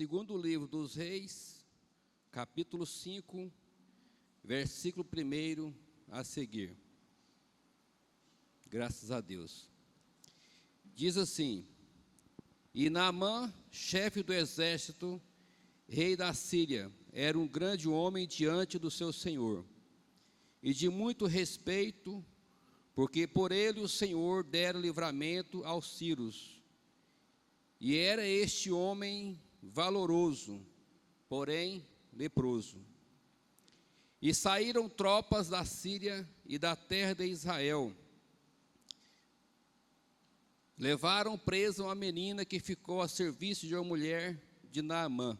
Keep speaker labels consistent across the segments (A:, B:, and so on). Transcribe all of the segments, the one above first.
A: Segundo livro dos Reis, capítulo 5, versículo 1 a seguir. Graças a Deus. Diz assim: E Naamã, chefe do exército, rei da Síria, era um grande homem diante do seu senhor, e de muito respeito, porque por ele o Senhor dera livramento aos sírios. E era este homem valoroso, porém leproso. E saíram tropas da Síria e da terra de Israel. Levaram presa uma menina que ficou a serviço de uma mulher de Naamã.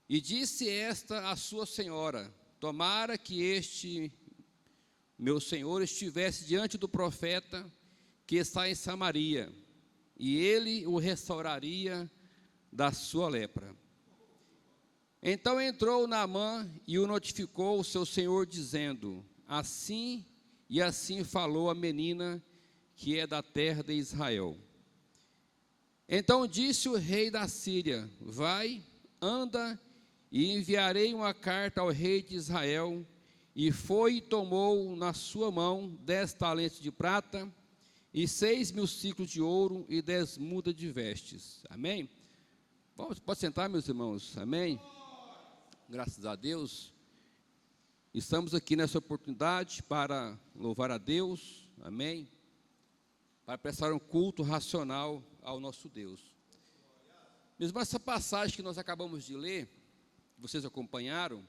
A: E disse esta à sua senhora: tomara que este meu senhor estivesse diante do profeta que está em Samaria, e ele o restauraria da sua lepra. Então entrou Naamã e o notificou o seu senhor, dizendo: assim e assim falou a menina que é da terra de Israel. Então disse o rei da Síria: vai, anda, e enviarei uma carta ao rei de Israel. E foi e tomou na sua mão 10 talentos de prata, e 6.000 ciclos de ouro, e 10 mudas de vestes. Amém? Pode sentar, meus irmãos. Amém? Graças a Deus. Estamos aqui nessa oportunidade para louvar a Deus. Amém? Para prestar um culto racional ao nosso Deus. Mesmo essa passagem que nós acabamos de ler, vocês acompanharam,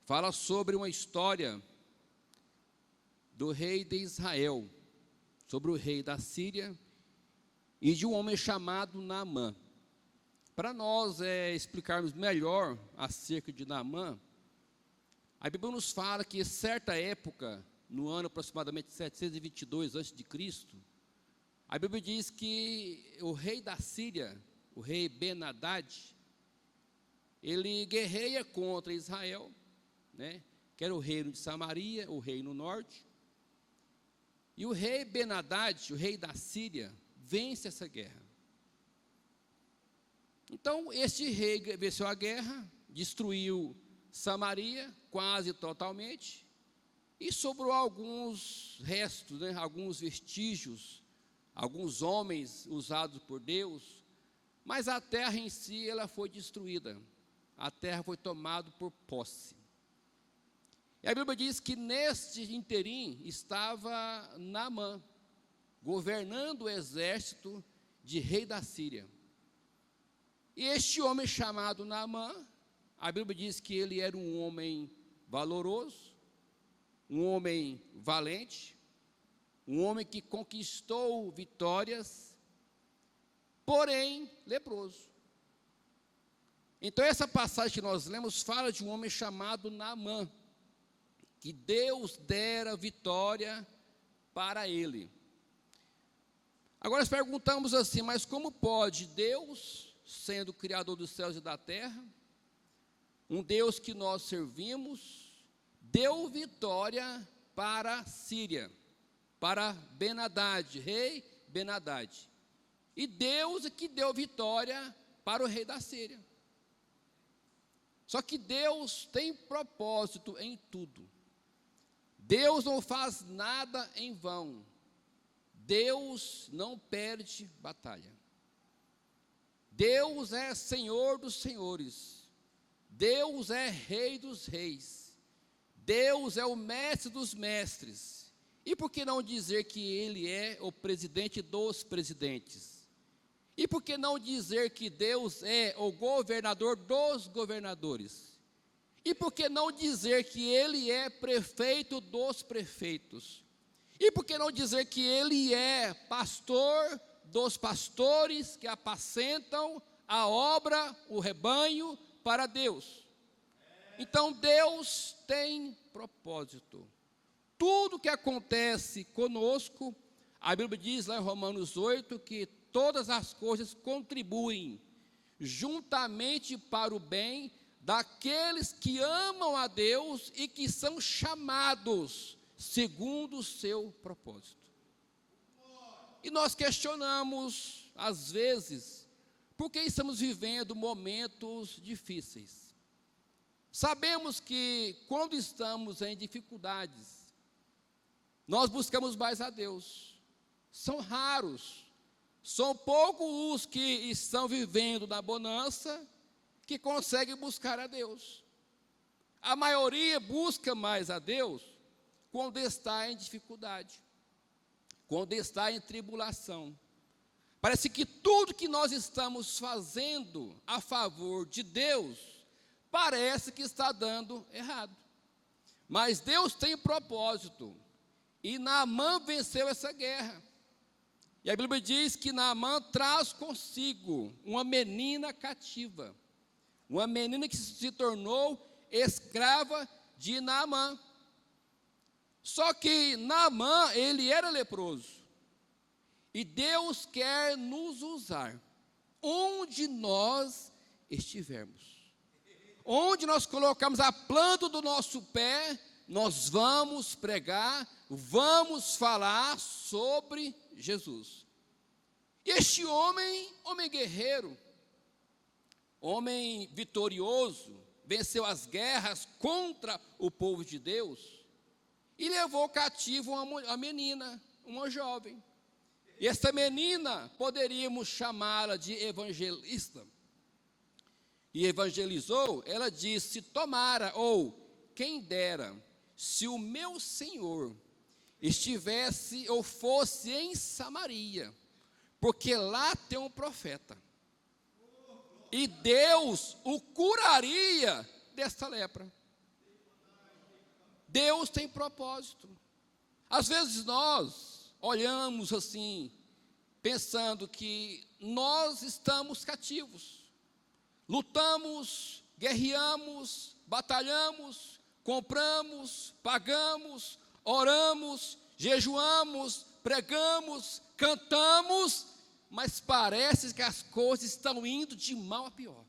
A: fala sobre uma história do rei de Israel, sobre o rei da Síria e de um homem chamado Naamã. Para nós explicarmos melhor acerca de Naamã, a Bíblia nos fala que certa época, no ano aproximadamente 722 a.C., a Bíblia diz que o rei da Síria, o rei Ben-Hadad, ele guerreia contra Israel, que era o reino de Samaria, o reino norte. E o rei Ben-Hadad, o rei da Síria, vence essa guerra. Então, este rei venceu a guerra, destruiu Samaria quase totalmente, e sobrou alguns restos, alguns vestígios, alguns homens usados por Deus, mas a terra em si ela foi destruída, a terra foi tomada por posse. E a Bíblia diz que neste interim estava Naamã, governando o exército de rei da Síria. E este homem chamado Naamã, a Bíblia diz que ele era um homem valoroso, um homem valente, um homem que conquistou vitórias, porém leproso. Então essa passagem que nós lemos fala de um homem chamado Naamã, que Deus dera vitória para ele. Agora nós perguntamos assim: mas como pode Deus, sendo o Criador dos céus e da terra, um Deus que nós servimos, deu vitória para a Síria, para Ben-Hadad, rei Ben-Hadad, e Deus é que deu vitória para o rei da Síria? Só que Deus tem propósito em tudo. Deus não faz nada em vão. Deus não perde batalha. Deus é Senhor dos senhores. Deus é Rei dos reis. Deus é o Mestre dos mestres. E por que não dizer que Ele é o presidente dos presidentes? E por que não dizer que Deus é o governador dos governadores? E por que não dizer que Ele é prefeito dos prefeitos? E por que não dizer que Ele é pastor dos pastores que apacentam a obra, o rebanho para Deus? Então Deus tem propósito. Tudo que acontece conosco, a Bíblia diz lá em Romanos 8 que todas as coisas contribuem juntamente para o bem daqueles que amam a Deus e que são chamados segundo o seu propósito. E nós questionamos, às vezes, Porque estamos vivendo momentos difíceis. Sabemos que quando estamos em dificuldades, nós buscamos mais a Deus. São raros, são poucos os que estão vivendo na bonança que conseguem buscar a Deus. A maioria busca mais a Deus quando está em dificuldade, quando está em tribulação. Parece que tudo que nós estamos fazendo a favor de Deus, parece que está dando errado. Mas Deus tem propósito, e Naamã venceu essa guerra. E a Bíblia diz que Naamã traz consigo uma menina cativa, uma menina que se tornou escrava de Naamã. Só que Naamã, ele era leproso. E Deus quer nos usar onde nós estivermos. Onde nós colocamos a planta do nosso pé, nós vamos pregar, vamos falar sobre Jesus. E este homem guerreiro, homem vitorioso, venceu as guerras contra o povo de Deus e levou cativo uma menina, uma jovem. E essa menina, poderíamos chamá-la de evangelista. E evangelizou, ela disse: tomara, ou quem dera, se o meu Senhor estivesse ou fosse em Samaria, porque lá tem um profeta, e Deus o curaria desta lepra. Deus tem propósito. Às vezes nós olhamos assim, pensando que nós estamos cativos, lutamos, guerreamos, batalhamos, compramos, pagamos, oramos, jejuamos, pregamos, cantamos, mas parece que as coisas estão indo de mal a pior.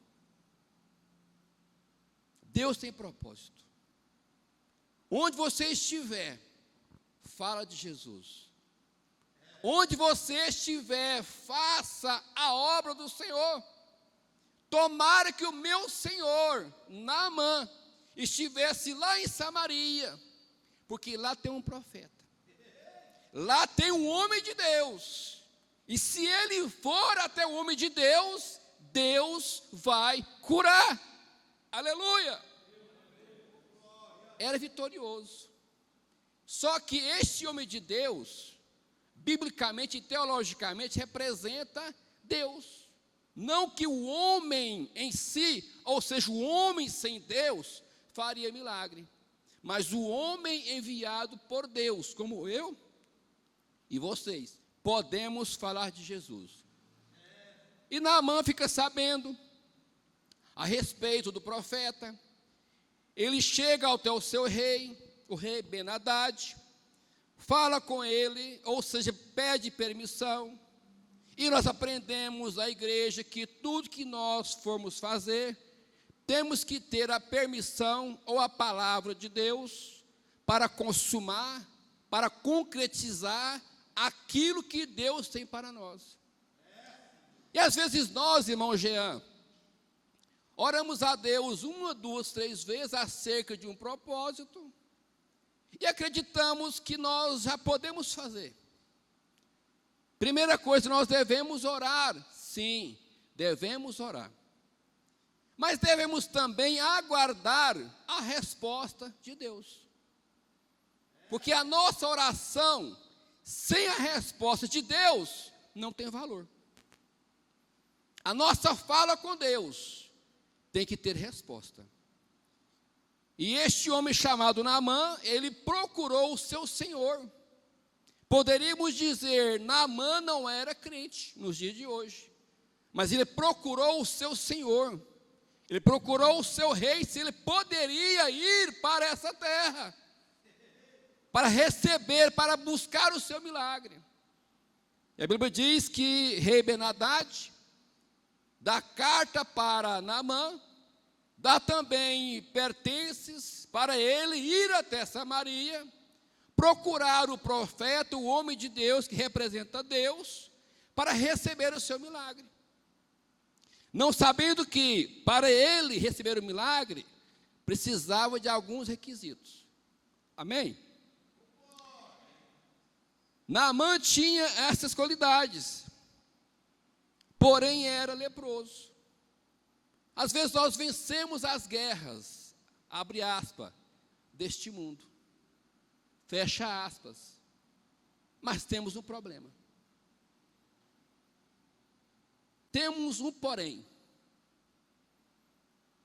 A: Deus tem propósito. Onde você estiver, fala de Jesus. Onde você estiver, faça a obra do Senhor. Tomara que o meu Senhor, Naamã, estivesse lá em Samaria, porque lá tem um profeta, lá tem um homem de Deus, e se ele for até o homem de Deus, Deus vai curar. Aleluia! Era vitorioso. Só que este homem de Deus, biblicamente e teologicamente, representa Deus. Não que o homem em si, ou seja, o homem sem Deus, faria milagre, mas o homem enviado por Deus, como eu e vocês, podemos falar de Jesus. E Naamã fica sabendo a respeito do profeta. Ele chega até o seu rei, o rei Ben-Hadad, fala com ele, ou seja, pede permissão. E nós aprendemos na igreja que tudo que nós formos fazer, temos que ter a permissão ou a palavra de Deus para consumar, para concretizar aquilo que Deus tem para nós. E às vezes nós, irmão Jean, oramos a Deus 1, 2, 3 vezes acerca de um propósito e acreditamos que nós já podemos fazer. Primeira coisa, nós devemos orar. Sim, devemos orar. Mas devemos também aguardar a resposta de Deus. Porque a nossa oração, sem a resposta de Deus, não tem valor. A nossa fala com Deus tem que ter resposta. E este homem chamado Naamã, ele procurou o seu Senhor. Poderíamos dizer, Naamã não era crente nos dias de hoje, mas ele procurou o seu Senhor, ele procurou o seu rei, se ele poderia ir para essa terra, para receber, para buscar o seu milagre. E a Bíblia diz que rei Ben-Hadad dá carta para Naamã, dá também pertences para ele ir até Samaria, procurar o profeta, o homem de Deus, que representa Deus, para receber o seu milagre. não sabendo que, para ele receber o milagre, precisava de alguns requisitos. Amém? Naamã tinha essas qualidades, porém era leproso. Às vezes nós vencemos as guerras, abre aspas, deste mundo, fecha aspas, mas temos um problema. Temos um porém.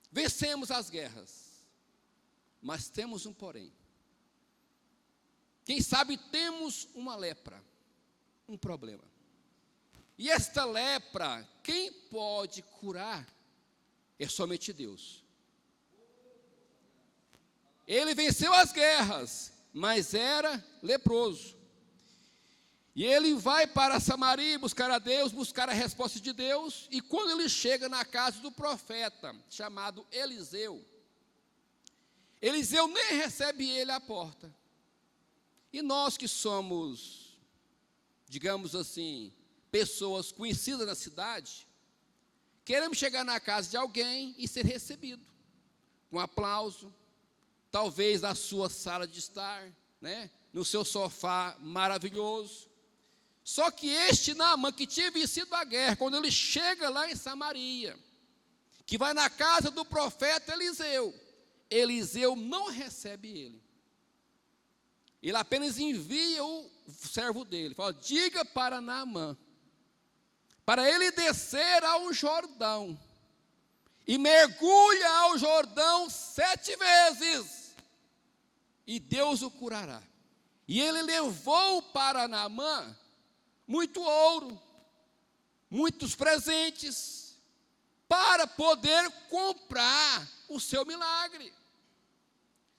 A: Vencemos as guerras, mas temos um porém. Quem sabe temos uma lepra, um problema. E esta lepra, quem pode curar é somente Deus. Ele venceu as guerras, mas era leproso. E ele vai para Samaria buscar a Deus, buscar a resposta de Deus. E quando ele chega na casa do profeta, chamado Eliseu, Eliseu nem recebe ele à porta. E nós que somos, digamos assim, pessoas conhecidas na cidade, queremos chegar na casa de alguém e ser recebido, com aplauso, talvez na sua sala de estar, né, no seu sofá maravilhoso. Só que este Naamã, que tinha vencido a guerra, quando ele chega lá em Samaria, que vai na casa do profeta Eliseu, Eliseu não recebe ele. Ele apenas envia o servo dele, fala, diga para Naamã, para ele descer ao Jordão, e mergulha ao Jordão 7 vezes, e Deus o curará. E ele levou para Naamã muito ouro, muitos presentes, para poder comprar o seu milagre.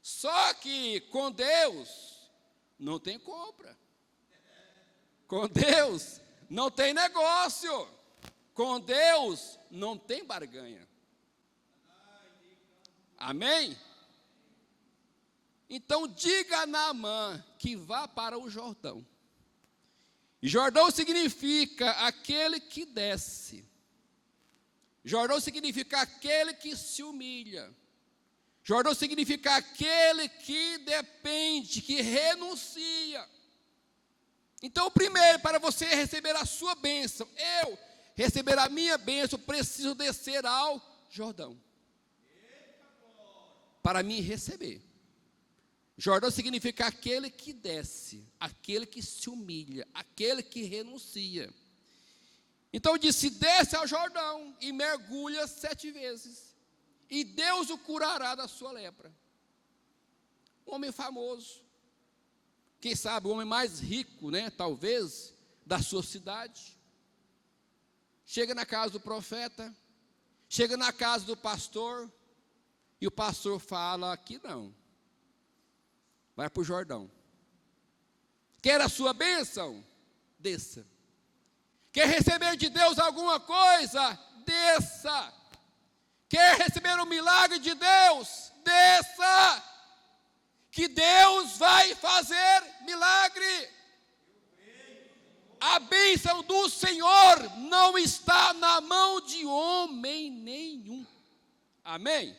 A: Só que com Deus não tem compra, com Deus não tem negócio, com Deus não tem barganha. Amém? Então diga a Naamã que vá para o Jordão. E Jordão significa aquele que desce. Jordão significa aquele que se humilha. Jordão significa aquele que depende, que renuncia. Então, primeiro, para você receber a sua bênção, eu receber a minha bênção, preciso descer ao Jordão. Para mim receber. Jordão significa aquele que desce, aquele que se humilha, aquele que renuncia. Então disse, desce ao Jordão e mergulha 7 vezes, e Deus o curará da sua lepra. Um homem famoso, quem sabe o homem mais rico, né, talvez, da sua cidade, chega na casa do profeta, chega na casa do pastor, e o pastor fala, aqui não, vai para o Jordão. Quer a sua bênção? Desça. Quer receber de Deus alguma coisa? Desça. Quer receber o milagre de Deus? Desça. Que Deus vai fazer milagre. A bênção do Senhor não está na mão de homem nenhum. Amém?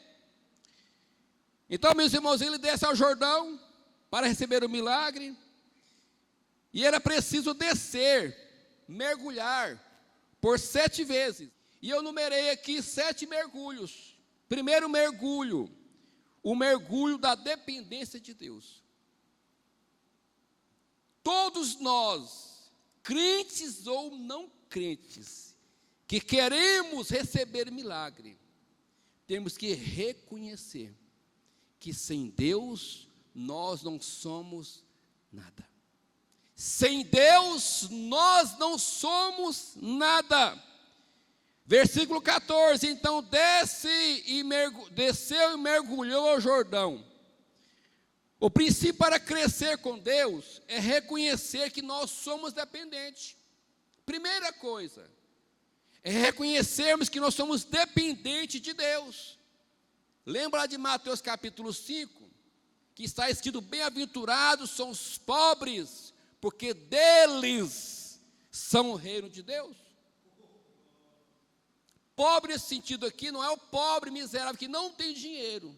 A: Então, meus irmãos, ele desce ao Jordão para receber o milagre, e era preciso descer, mergulhar, por 7 vezes, e eu numerei aqui 7 mergulhos. Primeiro mergulho, o mergulho da dependência de Deus. Todos nós, crentes ou não crentes, que queremos receber milagre, temos que reconhecer que sem Deus nós não somos nada. Sem Deus nós não somos nada. Versículo 14, então desceu e mergulhou ao Jordão. O princípio para crescer com Deus é reconhecer que nós somos dependentes. Primeira coisa, é reconhecermos que nós somos dependentes de Deus. Lembra de Mateus capítulo 5? Que está escrito, bem-aventurados são os pobres, porque deles são o reino de Deus. Pobre nesse sentido aqui não é o pobre miserável que não tem dinheiro.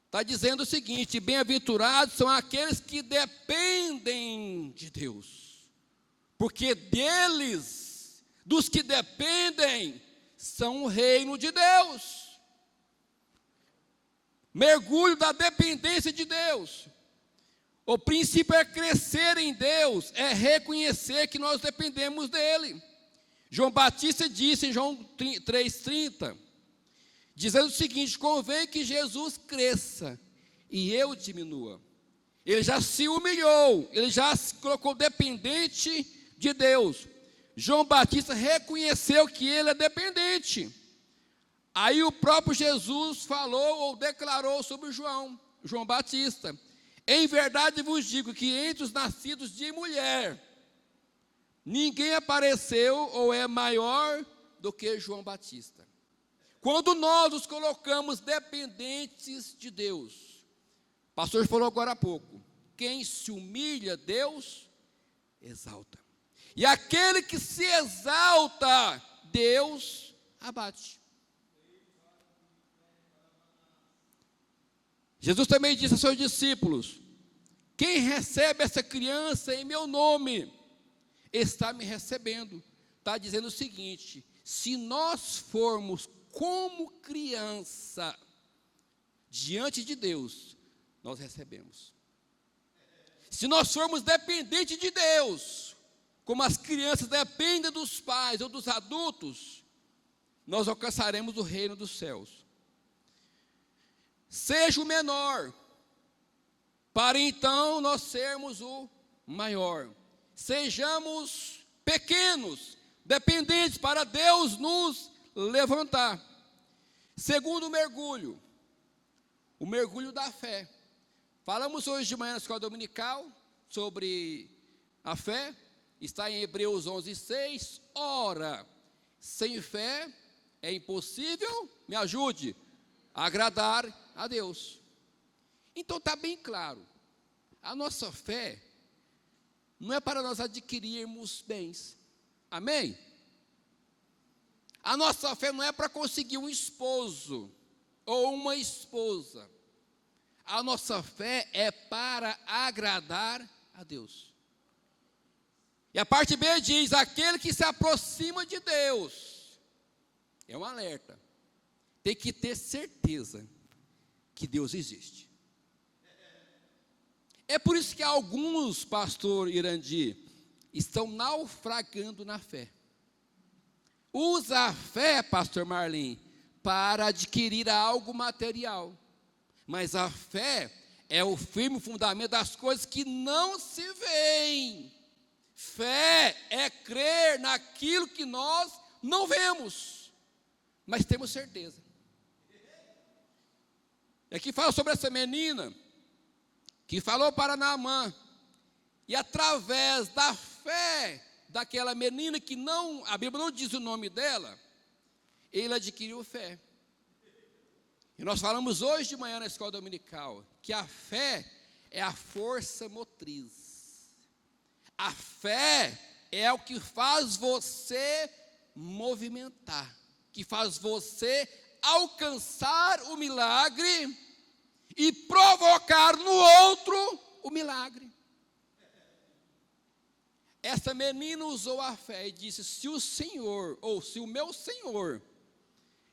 A: Está dizendo o seguinte: bem-aventurados são aqueles que dependem de Deus, porque deles, dos que dependem, são o reino de Deus. Mergulho da dependência de Deus. O princípio é crescer em Deus, é reconhecer que nós dependemos dele. João Batista disse em João 3,30, dizendo o seguinte: convém que Jesus cresça e eu diminua. Ele já se humilhou, ele já se colocou dependente de Deus. João Batista reconheceu que ele é dependente. Aí o próprio Jesus falou ou declarou sobre João Batista: em verdade vos digo que entre os nascidos de mulher, ninguém apareceu ou é maior do que João Batista. Quando nós nos colocamos dependentes de Deus, o pastor falou agora há pouco, quem se humilha, Deus exalta. E aquele que se exalta, Deus abate. Jesus também disse a seus discípulos: quem recebe essa criança em meu nome, está me recebendo. Está dizendo o seguinte: se nós formos como criança diante de Deus, nós recebemos. Se nós formos dependentes de Deus, como as crianças dependem dos pais ou dos adultos, nós alcançaremos o reino dos céus. Seja o menor, para então nós sermos o maior. Sejamos pequenos, dependentes, para Deus nos levantar. Segundo mergulho, o mergulho da fé. Falamos hoje de manhã na escola dominical sobre a fé. Está em Hebreus 11:6. Ora, sem fé é impossível, me ajude, agradar a Deus. Então está bem claro, a nossa fé não é para nós adquirirmos bens, amém? A nossa fé não é para conseguir um esposo ou uma esposa. A nossa fé é para agradar a Deus. E a parte B diz: aquele que se aproxima de Deus, é um alerta, tem que ter certeza que Deus existe. É por isso que alguns, pastor Irandi, estão naufragando na fé. Usa a fé, pastor Marlin, para adquirir algo material. Mas a fé é o firme fundamento das coisas que não se veem. Fé é crer naquilo que nós não vemos, mas temos certeza. E aqui fala sobre essa menina que falou para Naamã, e através da fé daquela menina que não, a Bíblia não diz o nome dela, ele adquiriu fé. E nós falamos hoje de manhã na escola dominical que a fé é a força motriz. A fé é o que faz você movimentar, que faz você alcançar o milagre e provocar no outro o milagre. Essa menina usou a fé e disse: se o Senhor, ou se o meu Senhor,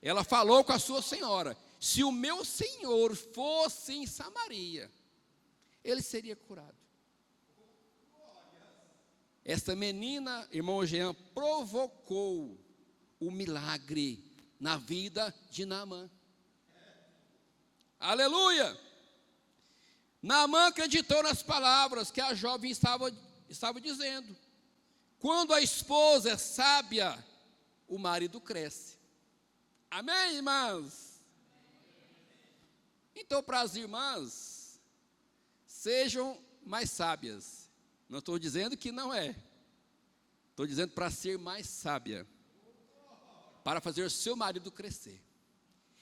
A: ela falou com a sua senhora, se o meu Senhor fosse em Samaria, ele seria curado. Essa menina, irmão Jean, provocou o milagre na vida de Naamã. Aleluia! Naamã acreditou nas palavras que a jovem estava dizendo. Quando a esposa é sábia, o marido cresce. Amém, irmãs? Então, para as irmãs, sejam mais sábias. Não estou dizendo que não é. Estou dizendo para ser mais sábia, para fazer o seu marido crescer.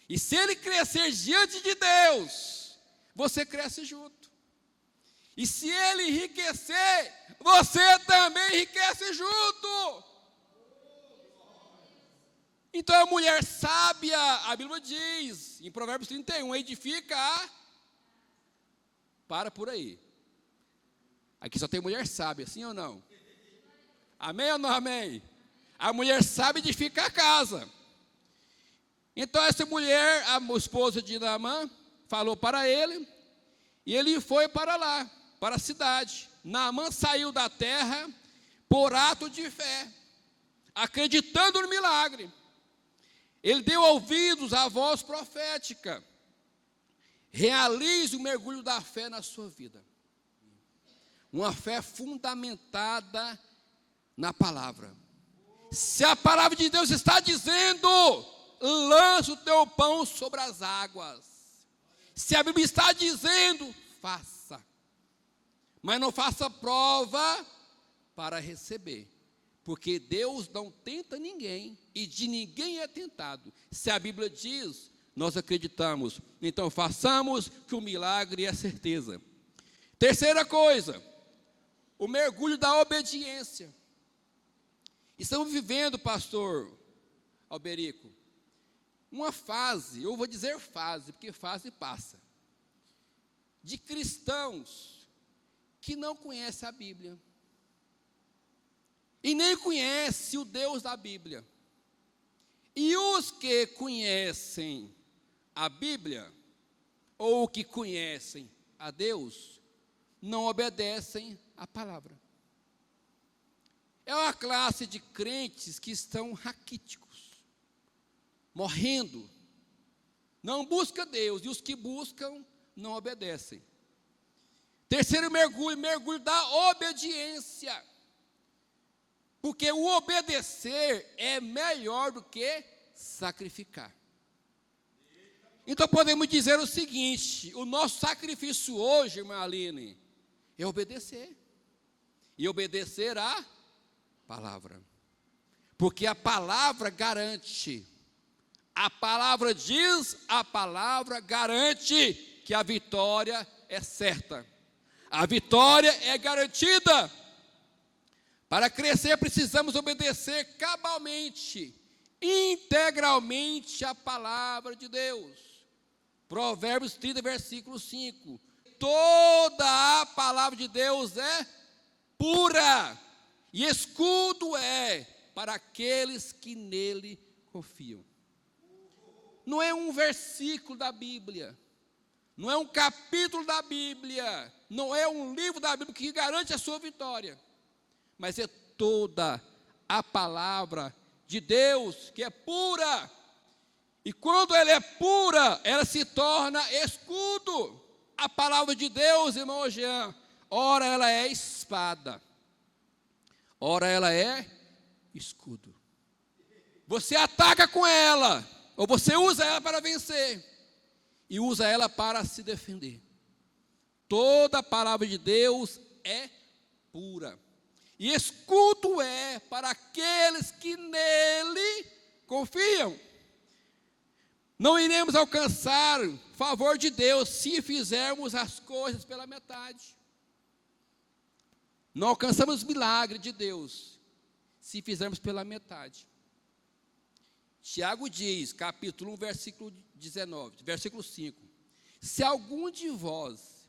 A: E se ele crescer diante de Deus, você cresce junto. E se ele enriquecer, você também enriquece junto. Então a mulher sábia, a Bíblia diz, em Provérbios 31, edifica a... Para por aí. Aqui só tem mulher sábia, sim ou não? Amém ou não amém? A mulher sábia edifica a casa. Então essa mulher, a esposa de Naamã, falou para ele, e ele foi para lá, para a cidade. Naamã saiu da terra por ato de fé, acreditando no milagre. Ele deu ouvidos à voz profética. Realize o mergulho da fé na sua vida. Uma fé fundamentada na palavra. Se a palavra de Deus está dizendo, lança o teu pão sobre as águas. Se a Bíblia está dizendo, faça. Mas não faça prova para receber. Porque Deus não tenta ninguém e de ninguém é tentado. Se a Bíblia diz, nós acreditamos. Então façamos que o milagre é certeza. Terceira coisa, o mergulho da obediência. Estamos vivendo, pastor Alberico, uma fase, eu vou dizer fase, porque fase passa, de cristãos que não conhecem a Bíblia. E nem conhece o Deus da Bíblia. E os que conhecem a Bíblia, ou que conhecem a Deus, não obedecem a palavra. É uma classe de crentes que estão raquíticos, morrendo, não busca Deus, e os que buscam não obedecem. Terceiro mergulho, mergulho da obediência. Porque o obedecer é melhor do que sacrificar. Então podemos dizer o seguinte: o nosso sacrifício hoje, irmã Aline, é obedecer. E obedecer a palavra. Porque a palavra garante. A palavra diz, a palavra garante que a vitória é certa. A vitória é garantida. Para crescer, precisamos obedecer cabalmente, integralmente a palavra de Deus. Provérbios 30, versículo 5. Toda a palavra de Deus é pura, e escudo é para aqueles que nele confiam. Não é um versículo da Bíblia, não é um capítulo da Bíblia, não é um livro da Bíblia que garante a sua vitória. Mas é toda a palavra de Deus que é pura. E quando ela é pura, ela se torna escudo. A palavra de Deus, irmão Jean, ora ela é espada, ora ela é escudo. Você ataca com ela, ou você usa ela para vencer, e usa ela para se defender. Toda a palavra de Deus é pura. E escudo é para aqueles que nele confiam. Não iremos alcançar favor de Deus se fizermos as coisas pela metade. Não alcançamos milagre de Deus se fizermos pela metade. Tiago diz, capítulo 1, versículo 19, versículo 5. Se algum de vós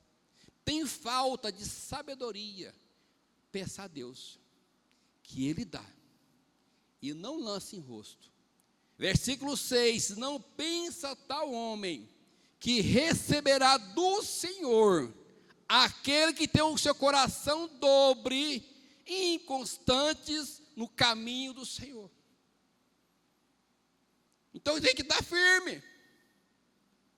A: tem falta de sabedoria, peça a Deus, que Ele dá, e não lance em rosto. Versículo 6, não pensa tal homem, que receberá do Senhor, aquele que tem o seu coração dobre, e inconstantes no caminho do Senhor. Então tem que estar firme,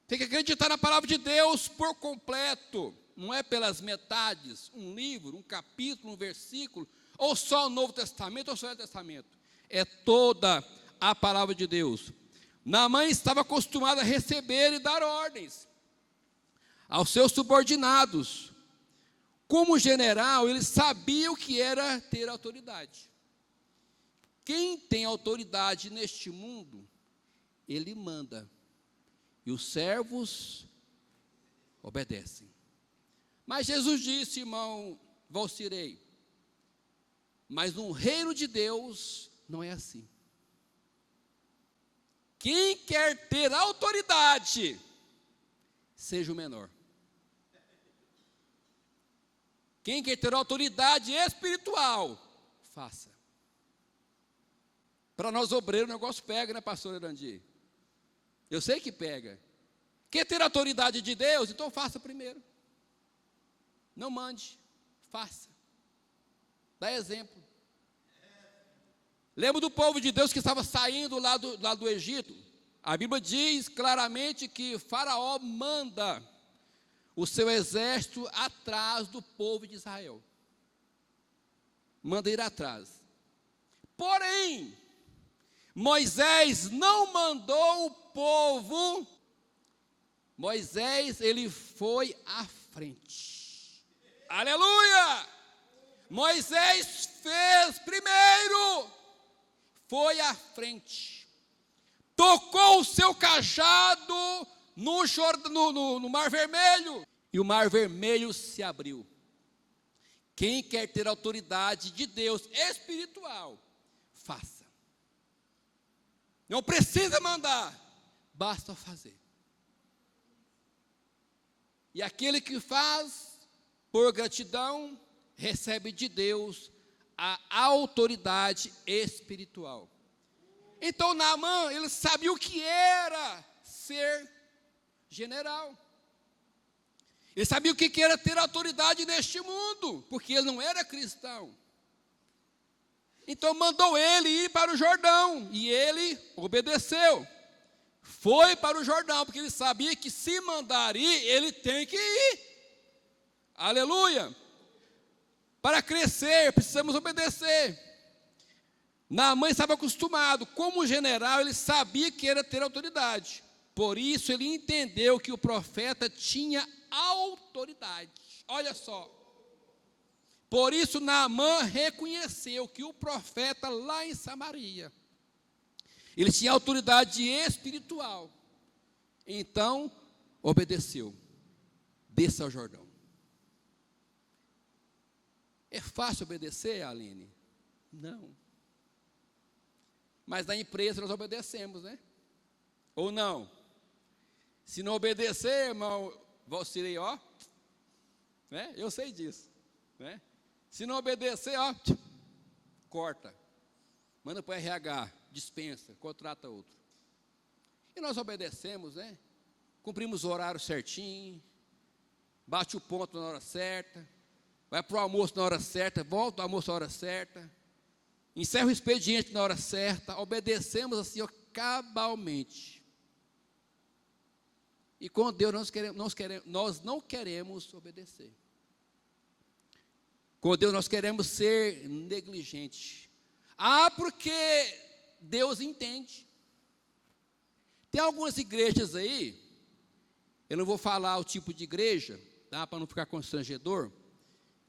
A: tem que acreditar na palavra de Deus por completo. Não é pelas metades, um livro, um capítulo, um versículo, ou só o Novo Testamento, ou só o Velho Testamento. É toda a palavra de Deus. Naamã estava acostumado a receber e dar ordens aos seus subordinados. Como general, ele sabia o que era ter autoridade. Quem tem autoridade neste mundo, ele manda. E os servos obedecem. Mas Jesus disse, irmão Valcirei, mas no reino de Deus não é assim. Quem quer ter autoridade, seja o menor. Quem quer ter autoridade espiritual, faça. Para nós obreiros o negócio pega, né, pastor Erandir? Eu sei que pega. Quer ter autoridade de Deus? Então faça primeiro. Não mande, faça. Dá exemplo. Lembra do povo de Deus que estava saindo lá do Egito? A Bíblia diz claramente que Faraó manda o seu exército atrás do povo de Israel. Manda ir atrás. Porém, Moisés não mandou o povo. Moisés, ele foi à frente. Aleluia! Moisés fez primeiro. Foi à frente. Tocou o seu cajado no Mar Vermelho. E o Mar Vermelho se abriu. Quem quer ter autoridade de Deus espiritual, faça. Não precisa mandar, basta fazer. E aquele que faz por gratidão, recebe de Deus a autoridade espiritual. Então Naamã, ele sabia o que era ser general. Ele sabia o que era ter autoridade neste mundo, porque ele não era cristão. Então mandou ele ir para o Jordão, e ele obedeceu. Foi para o Jordão, porque ele sabia que se mandar ir, ele tem que ir. Aleluia! Para crescer, precisamos obedecer. Naamã estava acostumado, como general, ele sabia que era ter autoridade. Por isso ele entendeu que o profeta tinha autoridade. Olha só. Por isso Naamã reconheceu que o profeta lá em Samaria, ele tinha autoridade espiritual. Então, obedeceu. Desça ao Jordão. É fácil obedecer, Aline? Não. Mas na empresa nós obedecemos, né? Ou não? Se não obedecer, irmão, Valcirei, ó, né? Eu sei disso, né? Se não obedecer, ó, corta. Manda para o RH, dispensa, contrata outro. E nós obedecemos, né? Cumprimos o horário certinho, bate o ponto na hora certa, vai para o almoço na hora certa, volta ao almoço na hora certa, encerra o expediente na hora certa, obedecemos assim, ó, cabalmente. E com Deus nós não queremos obedecer. Com Deus nós queremos ser negligentes. Ah, porque Deus entende. Tem algumas igrejas aí, eu não vou falar o tipo de igreja, tá, para não ficar constrangedor,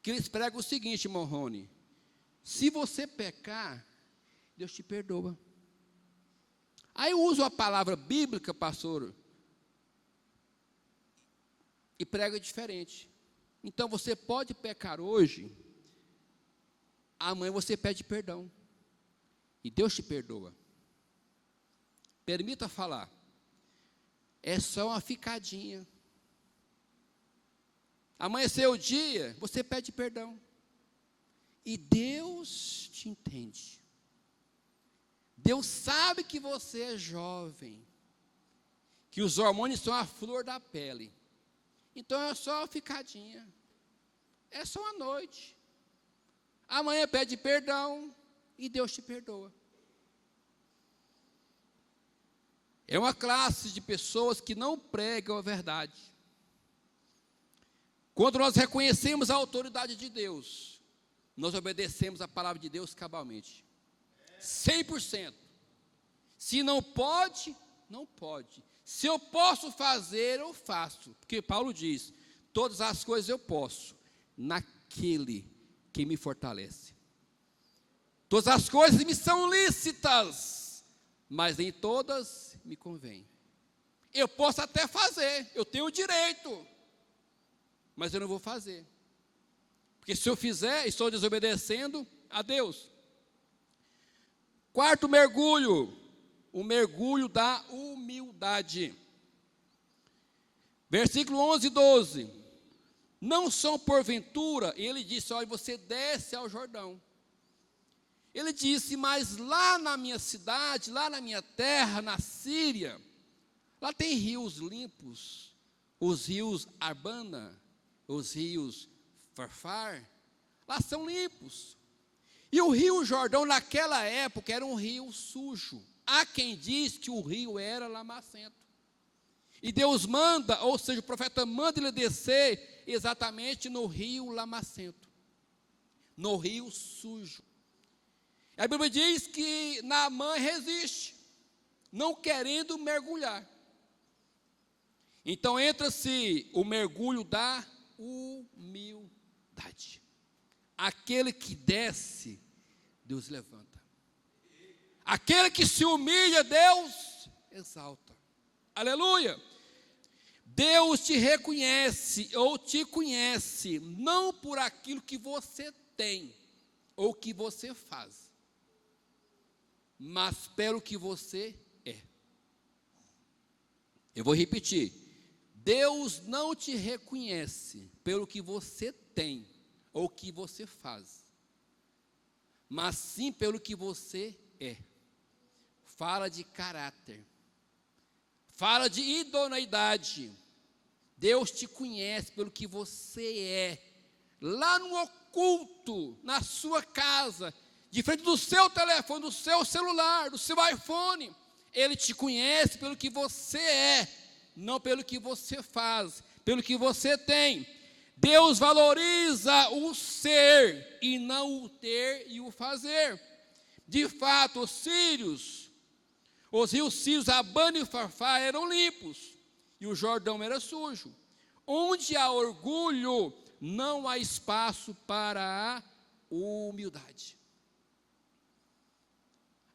A: que eles pregam o seguinte, irmão Rony: se você pecar, Deus te perdoa. Aí eu uso a palavra bíblica, pastor, e prega diferente. Então você pode pecar hoje, amanhã você pede perdão, e Deus te perdoa. Permita falar, é só uma ficadinha. Amanheceu o dia, você pede perdão, e Deus te entende. Deus sabe que você é jovem, que os hormônios são a flor da pele. Então é só uma ficadinha, é só uma noite. Amanhã pede perdão e Deus te perdoa. É uma classe de pessoas que não pregam a verdade. Quando nós reconhecemos a autoridade de Deus, nós obedecemos a palavra de Deus cabalmente. 100%. Se não pode, não pode. Se eu posso fazer, eu faço. Porque Paulo diz, todas as coisas eu posso, naquele que me fortalece. Todas as coisas me são lícitas, mas nem todas me convêm. Eu posso até fazer, eu tenho o direito, mas eu não vou fazer. Porque se eu fizer, estou desobedecendo a Deus. Quarto mergulho, o mergulho da humildade. Versículo 11 e 12. Não são porventura, ele disse, olha, você desce ao Jordão. Ele disse, mas lá na minha cidade, lá na minha terra, na Síria, lá tem rios limpos, os rios Abana, os rios Farfar, lá são limpos. E o rio Jordão, naquela época, era um rio sujo. Há quem diz que o rio era lamacento. E Deus manda, ou seja, o profeta manda ele descer exatamente no rio lamacento, no rio sujo. A Bíblia diz que Naamã resiste, não querendo mergulhar. Então entra-se o mergulho da humildade. Aquele que desce, Deus levanta. Aquele que se humilha, Deus exalta. Aleluia! Deus te reconhece ou te conhece, não por aquilo que você tem ou que você faz, mas pelo que você é. Eu vou repetir. Deus não te reconhece pelo que você tem ou que você faz, mas sim pelo que você é. Fala de caráter, fala de idoneidade. Deus te conhece pelo que você é, lá no oculto, na sua casa, de frente do seu telefone, do seu celular, do seu iPhone. Ele te conhece pelo que você é, não pelo que você faz, pelo que você tem. Deus valoriza o ser e não o ter e o fazer. De fato, os rios Sírios, Abana e Farfar eram limpos, e o Jordão era sujo. Onde há orgulho, não há espaço para a humildade.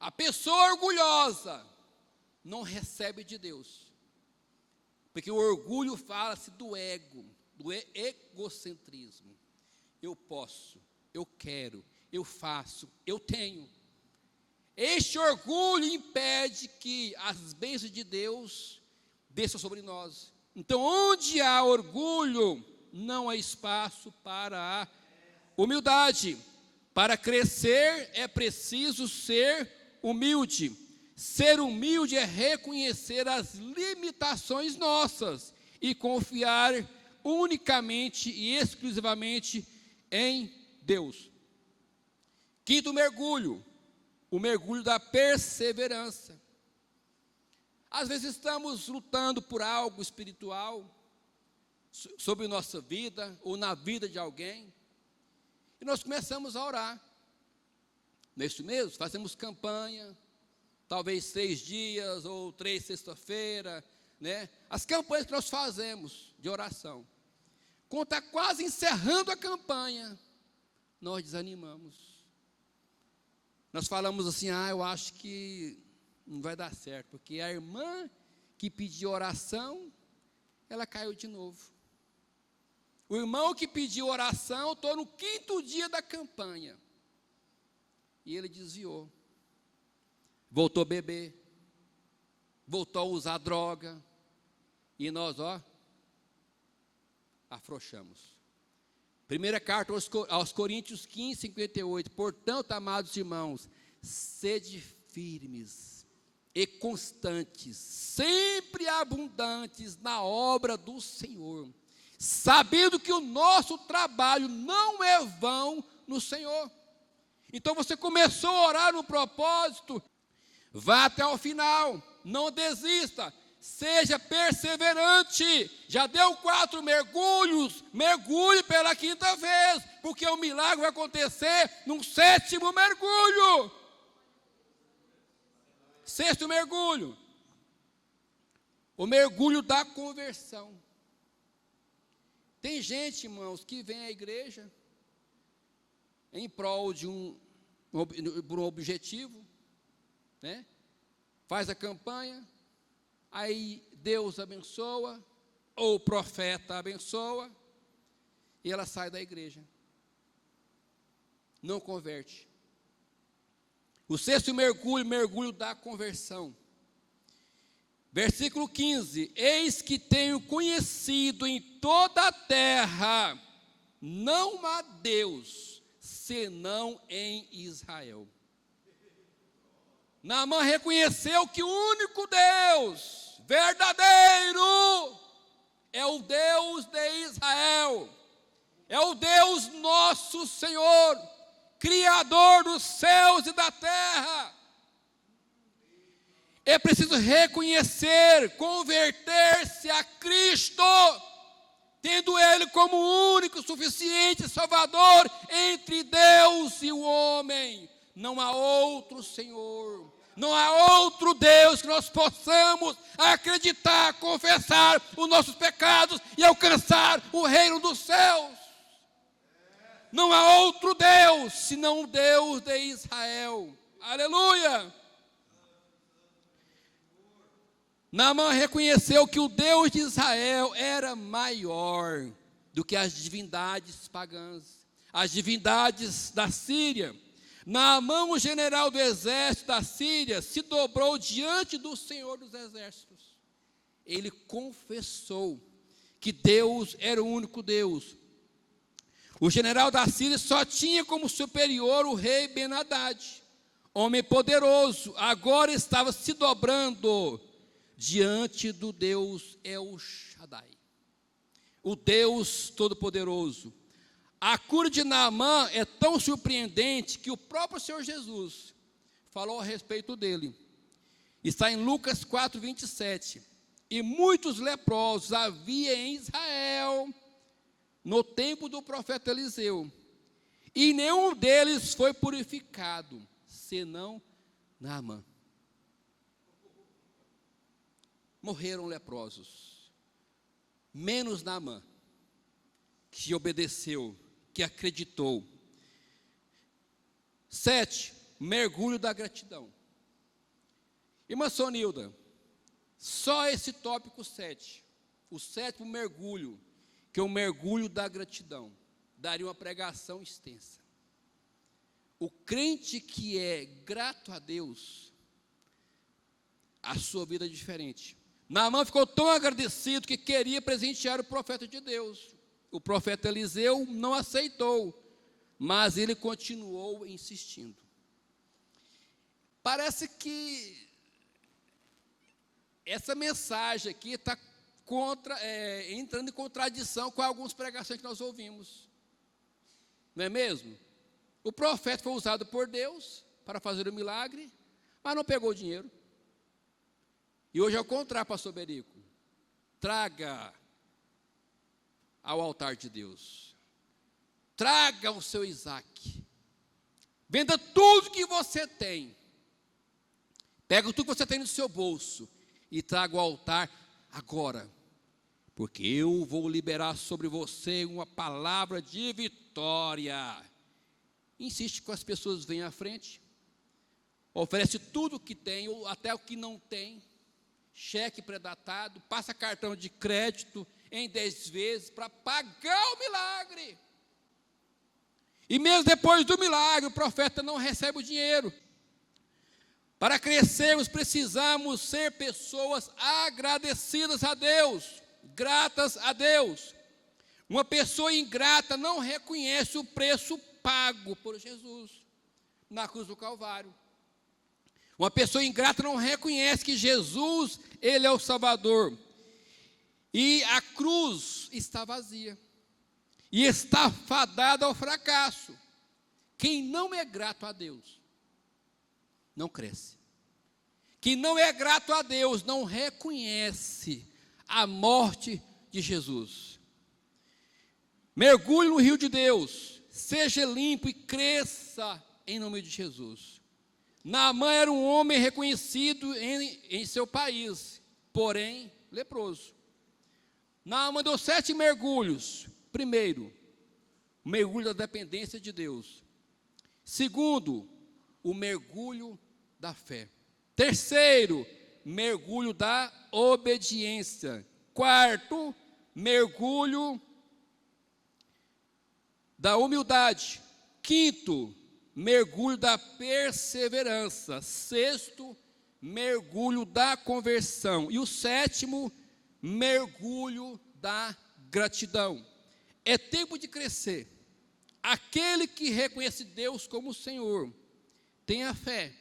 A: A pessoa orgulhosa não recebe de Deus, porque o orgulho fala-se do ego, do egocentrismo. Eu posso, eu quero, eu faço, eu tenho. Este orgulho impede que as bênçãos de Deus desçam sobre nós. Então, onde há orgulho, não há espaço para a humildade. Para crescer é preciso ser humilde. Ser humilde é reconhecer as limitações nossas e confiar unicamente e exclusivamente em Deus. Quinto mergulho, o mergulho da perseverança. Às vezes estamos lutando por algo espiritual, sobre nossa vida, ou na vida de alguém, e nós começamos a orar. Neste mês, fazemos campanha, talvez 3 dias, ou 3 sexta-feira, né? As campanhas que nós fazemos de oração. Quando está quase encerrando a campanha, nós desanimamos. Nós falamos assim, eu acho que não vai dar certo, porque a irmã que pediu oração, ela caiu de novo. O irmão que pediu oração, estou no 5º dia da campanha, e ele desviou. Voltou a beber, voltou a usar droga, e nós, afrouxamos. Primeira carta aos Coríntios 15, 58. Portanto, amados irmãos, sede firmes e constantes, sempre abundantes na obra do Senhor, sabendo que o nosso trabalho não é vão no Senhor. Então você começou a orar no propósito, vá até o final, não desista, seja perseverante. Já deu 4 mergulhos, mergulhe pela 5ª vez, porque o milagre vai acontecer no 7º mergulho. 6º mergulho, o mergulho da conversão. Tem gente, irmãos, que vem à igreja em prol de por um objetivo, né? Faz a campanha, aí Deus abençoa, ou o profeta abençoa, e ela sai da igreja, não converte. O 6º mergulho, mergulho da conversão. Versículo 15: eis que tenho conhecido em toda a terra, não há Deus, senão em Israel. Naamã reconheceu que o único Deus verdadeiro é o Deus de Israel, é o Deus nosso Senhor, Criador dos céus e da terra. É preciso reconhecer, converter-se a Cristo, tendo Ele como único, suficiente Salvador entre Deus e o homem. Não há outro Senhor, não há outro Deus que nós possamos acreditar, confessar os nossos pecados e alcançar o reino dos céus. Não há outro Deus, senão o Deus de Israel. Aleluia! Naamã reconheceu que o Deus de Israel era maior do que as divindades pagãs, as divindades da Síria. Naamã, o general do exército da Síria, se dobrou diante do Senhor dos exércitos. Ele confessou que Deus era o único Deus. O general da Síria só tinha como superior o rei Ben-Hadad, homem poderoso, agora estava se dobrando diante do Deus El Shaddai, o Deus Todo-Poderoso. A cura de Naamã é tão surpreendente que o próprio Senhor Jesus falou a respeito dele. Está em Lucas 4:27. E muitos leprosos havia em Israel no tempo do profeta Eliseu, e nenhum deles foi purificado, senão Naamã. Morreram leprosos, menos Naamã, que obedeceu, que acreditou. 7, mergulho da gratidão. Irmã Sonilda, só esse tópico 7, o sétimo mergulho, que é o mergulho da gratidão, daria uma pregação extensa. O crente que é grato a Deus, a sua vida é diferente. Naamã ficou tão agradecido que queria presentear o profeta de Deus. O profeta Eliseu não aceitou, mas ele continuou insistindo. Parece que essa mensagem aqui está entrando em contradição com algumas pregações que nós ouvimos. Não é mesmo? O profeta foi usado por Deus para fazer o milagre, mas não pegou o dinheiro. E hoje é o contrário, pastor Berico. Traga ao altar de Deus. Traga o seu Isaac. Venda tudo que você tem. Pega tudo que você tem no seu bolso e traga ao altar agora. Porque eu vou liberar sobre você uma palavra de vitória. Insiste com as pessoas, vêm à frente. Oferece tudo o que tem, ou até o que não tem. Cheque pré-datado, passa cartão de crédito em 10 vezes para pagar o milagre. E mesmo depois do milagre, o profeta não recebe o dinheiro. Para crescermos, precisamos ser pessoas agradecidas a Deus, gratas a Deus. Uma pessoa ingrata não reconhece o preço pago por Jesus na cruz do Calvário. Uma pessoa ingrata não reconhece que Jesus, Ele é o Salvador. E a cruz está vazia. E está fadada ao fracasso. Quem não é grato a Deus, não cresce. Quem não é grato a Deus, não reconhece a morte de Jesus. Mergulhe no rio de Deus. Seja limpo e cresça em nome de Jesus. Naamã era um homem reconhecido em seu país, porém leproso. Naamã deu 7 mergulhos. Primeiro, o mergulho da dependência de Deus. Segundo, o mergulho da fé. Terceiro, mergulho da obediência. Quarto, mergulho da humildade. Quinto, mergulho da perseverança. Sexto, mergulho da conversão. E o sétimo, mergulho da gratidão. É tempo de crescer. Aquele que reconhece Deus como Senhor, tenha fé,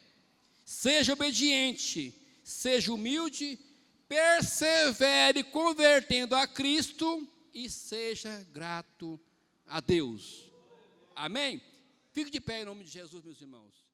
A: seja obediente, seja humilde, persevere convertendo a Cristo e seja grato a Deus. Amém? Fique de pé em nome de Jesus, meus irmãos.